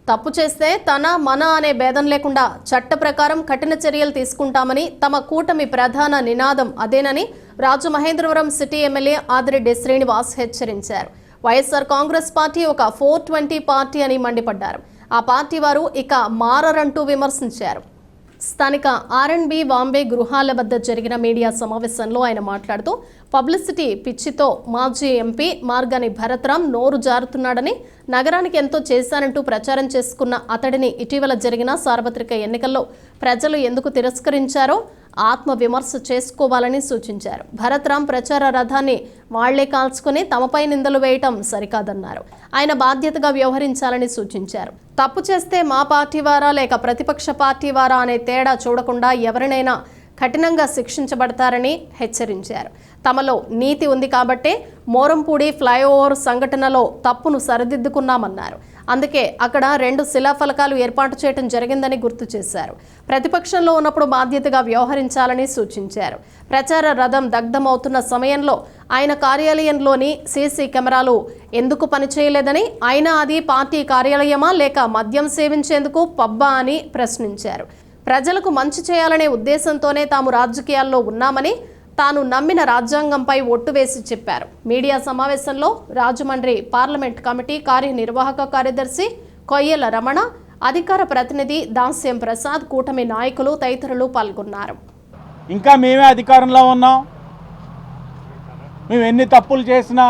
తప్పు చేస్తే తన మన అనే భేదం లేకుండా చట్ట ప్రకారం కఠిన చర్యలు తీసుకుంటామని తమ కూటమి ప్రధాన నినాదం అదేనని రాజమహేంద్రవరం సిటీ ఎమ్మెల్యే ఆదిరెడ్డి శ్రీనివాస్ హెచ్చరించారు. వైఎస్ఆర్ కాంగ్రెస్ పార్టీ ఒక 420 పార్టీ అని మండిపడ్డారు. ఆ పార్టీ వారు ఇక మారరంటూ విమర్శించారు. స్థానిక ఆర్ఎండ్బి బాంబే గృహాల వద్ద జరిగిన మీడియా సమావేశంలో ఆయన మాట్లాడుతూ పబ్లిసిటీ పిచ్చితో మాజీ ఎంపీ మార్గాని భరత్రాం నోరు జారుతున్నాడని, నగరానికి ఎంతో చేశానంటూ ప్రచారం చేసుకున్న అతడిని ఇటీవల జరిగిన సార్వత్రిక ఎన్నికల్లో ప్రజలు ఎందుకు తిరస్కరించారో ఆత్మ విమర్శ చేసుకోవాలని సూచించారు. భరత్రాం ప్రచార రథాన్ని వాళ్లే కాల్చుకుని తమపై నిందలు వేయటం సరికాదన్నారు. ఆయన బాధ్యతగా వ్యవహరించాలని సూచించారు. తప్పు చేస్తే మా పార్టీ వారా లేక ప్రతిపక్ష పార్టీ వారా అనే తేడా చూడకుండా ఎవరినైనా కఠినంగా శిక్షించబడతారని హెచ్చరించారు. తమలో నీతి ఉంది కాబట్టే మోరంపూడి ఫ్లైఓవర్ సంఘటనలో తప్పును సరిదిద్దుకున్నామన్నారు. అందుకే అక్కడ 2 శిలాఫలకాలు ఏర్పాటు చేయడం జరిగిందని గుర్తు చేశారు. ప్రతిపక్షంలో ఉన్నప్పుడు బాధ్యతగా వ్యవహరించాలని సూచించారు. ప్రచార రథం దగ్ధమవుతున్న సమయంలో ఆయన కార్యాలయంలోని సీసీ కెమెరాలు ఎందుకు పనిచేయలేదని, అయినా అది పార్టీ కార్యాలయమా లేక మద్యం సేవించేందుకు పబ్బా అని ప్రశ్నించారు. ప్రజలకు మంచి చేయాలనే ఉద్దేశంతోనే తాము రాజకీయాల్లో ఉన్నామని, తాను నమ్మిన రాజ్యాంగంపై ఒట్టు వేసి చెప్పారు. మీడియా సమావేశంలో రాజమండ్రి పార్లమెంట్ కమిటీ కార్యనిర్వాహక కార్యదర్శి కొయ్యల రమణ, అధికార ప్రతినిధి దాస్యం ప్రసాద్, కూటమి నాయకులు తదితరులు పాల్గొన్నారు. ఇంకా మేమే అధికారంలో ఉన్నాం. మేము ఎన్ని తప్పులు చేసినా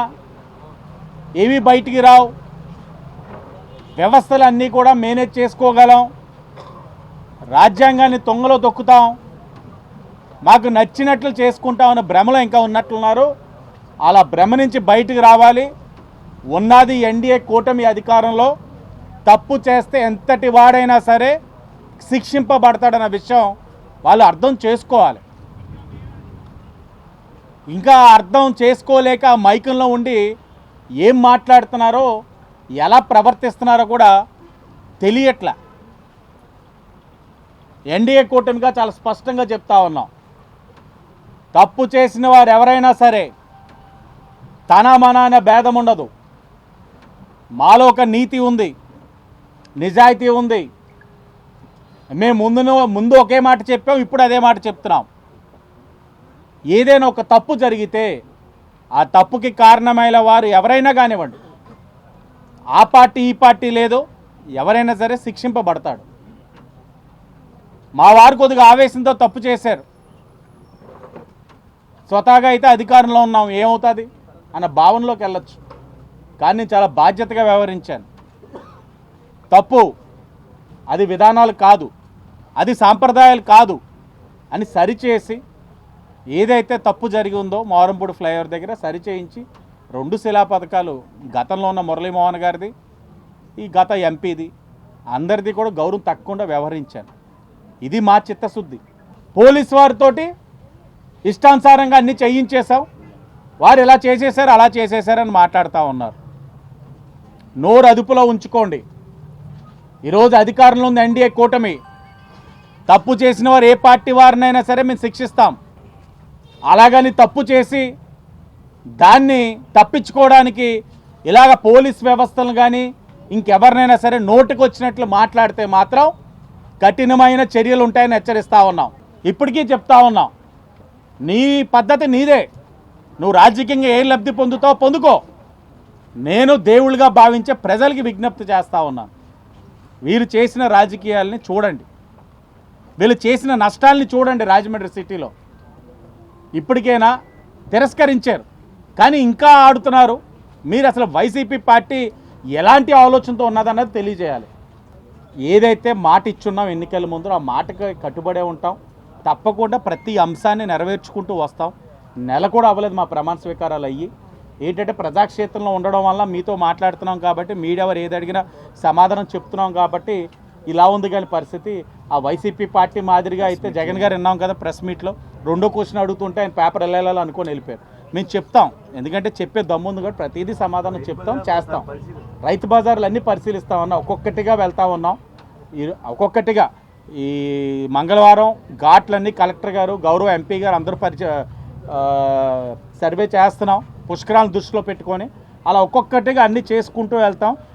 ఏవి బయటికి రావు. వ్యవస్థలు అన్నీ కూడా మేనేజ్ చేసుకోగలం. రాజ్యాంగాన్ని తొంగలో తొక్కుతాం, మాకు నచ్చినట్లు చేసుకుంటామన్న భ్రమలో ఇంకా ఉన్నట్లున్నారు. అలా భ్రమ నుంచి బయటకు రావాలి. ఉన్నది ఎన్డీఏ కూటమి అధికారంలో. తప్పు చేస్తే ఎంతటి వాడైనా సరే శిక్షింపబడతాడన్న విషయం వాళ్ళు అర్థం చేసుకోవాలి. ఇంకా అర్థం చేసుకోలేక మైకంలో ఉండి ఏం మాట్లాడుతున్నారో, ఎలా ప్రవర్తిస్తున్నారో కూడా తెలియట్లా. ఎన్డీఏ కూటమిగా చాలా స్పష్టంగా చెప్తా ఉన్నాం, తప్పు చేసిన వారు ఎవరైనా సరే తన మన అనే భేదం ఉండదు. మాలో ఒక నీతి ఉంది, నిజాయితీ ఉంది. మేము ముందు ఒకే మాట చెప్పాం, ఇప్పుడు అదే మాట చెప్తున్నాం. ఏదైనా ఒక తప్పు జరిగితే ఆ తప్పుకి కారణమైన వారు ఎవరైనా కానివ్వండి, ఆ పార్టీ ఈ పార్టీ లేదు, ఎవరైనా సరే శిక్షింపబడతాడు. మా వారు కొద్దిగా ఆవేశంతో తప్పు చేశారు, స్వతహాగా అయితే అధికారంలో ఉన్నాం, ఏమవుతుంది అన్న భావనలోకి వెళ్ళొచ్చు. కానీ నేను చాలా బాధ్యతగా వ్యవహరించాను. తప్పు అది విధానాలు కాదు, అది సాంప్రదాయాలు కాదు అని సరిచేసి, ఏదైతే తప్పు జరిగి ఉందో మోరంపూడి ఫ్లైఓవర్ దగ్గర సరిచేయించి 2 శిలాపథకాలు గతంలో ఉన్న మురళీమోహన్ గారిది, ఈ గత ఎంపీది, అందరిది కూడా గౌరవం తక్కకుండా వ్యవహరించాను. ఇది మా చిత్తశుద్ధి. పోలీసు వారితోటి ఇష్టానుసారంగా అన్నీ చేయించేశాం, వారు ఎలా చేసేశారు అలా చేసేశారని మాట్లాడుతూ ఉన్నారు. నోరు అదుపులో ఉంచుకోండి. ఈరోజు అధికారంలో ఉంది ఎన్డీఏ కూటమి. తప్పు చేసిన వారు ఏ పార్టీ వారినైనా సరే మేము శిక్షిస్తాం. అలాగని తప్పు చేసి దాన్ని తప్పించుకోవడానికి ఇలాగ పోలీస్ వ్యవస్థలు కానీ ఇంకెవరినైనా సరే నోటికి వచ్చినట్లు మాట్లాడితే మాత్రం కఠినమైన చర్యలు ఉంటాయని హెచ్చరిస్తూ ఉన్నాం. ఇప్పటికీ చెప్తా ఉన్నాం, నీ పద్ధతి నీదే. నువ్వు రాజకీయంగా ఏ లబ్ధి పొందుతావో పొందుకో. నేను దేవుళ్ళుగా భావించే ప్రజలకి విజ్ఞప్తి చేస్తూ ఉన్నాను, వీరు చేసిన రాజకీయాలని చూడండి, వీళ్ళు చేసిన నష్టాలని చూడండి. రాజమండ్రి సిటీలో ఇప్పటికైనా తిరస్కరించారు, కానీ ఇంకా ఆడుతున్నారు. మీరు అసలు వైసీపీ పార్టీ ఎలాంటి ఆలోచనతో ఉన్నదన్నది తెలియజేయాలి. ఏదైతే మాట ఇచ్చున్నాం ఎన్నికల ముందు, ఆ మాటకి కట్టుబడే ఉంటాం. తప్పకుండా ప్రతి అంశాన్ని నెరవేర్చుకుంటూ వస్తాం. నెల కూడా అవ్వలేదు మా ప్రమాణ స్వీకారాలు అయ్యి. ఏంటంటే ప్రజాక్షేత్రంలో ఉండడం వల్ల మీతో మాట్లాడుతున్నాం కాబట్టి, మీడియా వారు ఏది అడిగినా సమాధానం చెప్తున్నాం కాబట్టి ఇలా ఉంది. కానీ పరిస్థితి ఆ వైసీపీ పార్టీ మాదిరిగా అయితే జగన్ గారు విన్నాం కదా ప్రెస్ మీట్లో, 2వ క్వశ్చన్ అడుగుతుంటే ఆయన పేపర్ వెళ్ళాలని అనుకొని వెళ్ళిపోయారు. మేము చెప్తాం, ఎందుకంటే చెప్పే దమ్ముంది కాబట్టి ప్రతిదీ సమాధానం చెప్తాం, చేస్తాం. రైతు బజార్లు అన్నీ పరిశీలిస్తామన్నా, ఒక్కొక్కటిగా వెళ్తా ఉన్నాం. ఒక్కొక్కటిగా ఈ మంగళవారం ఘాట్లన్నీ కలెక్టర్ గారు, గౌరవ ఎంపీ గారు అందరూ సర్వే చేస్తున్నాం పుష్కరాలను దృష్టిలో పెట్టుకొని. అలా ఒక్కొక్కటిగా అన్నీ చేసుకుంటూ వెళ్తాం.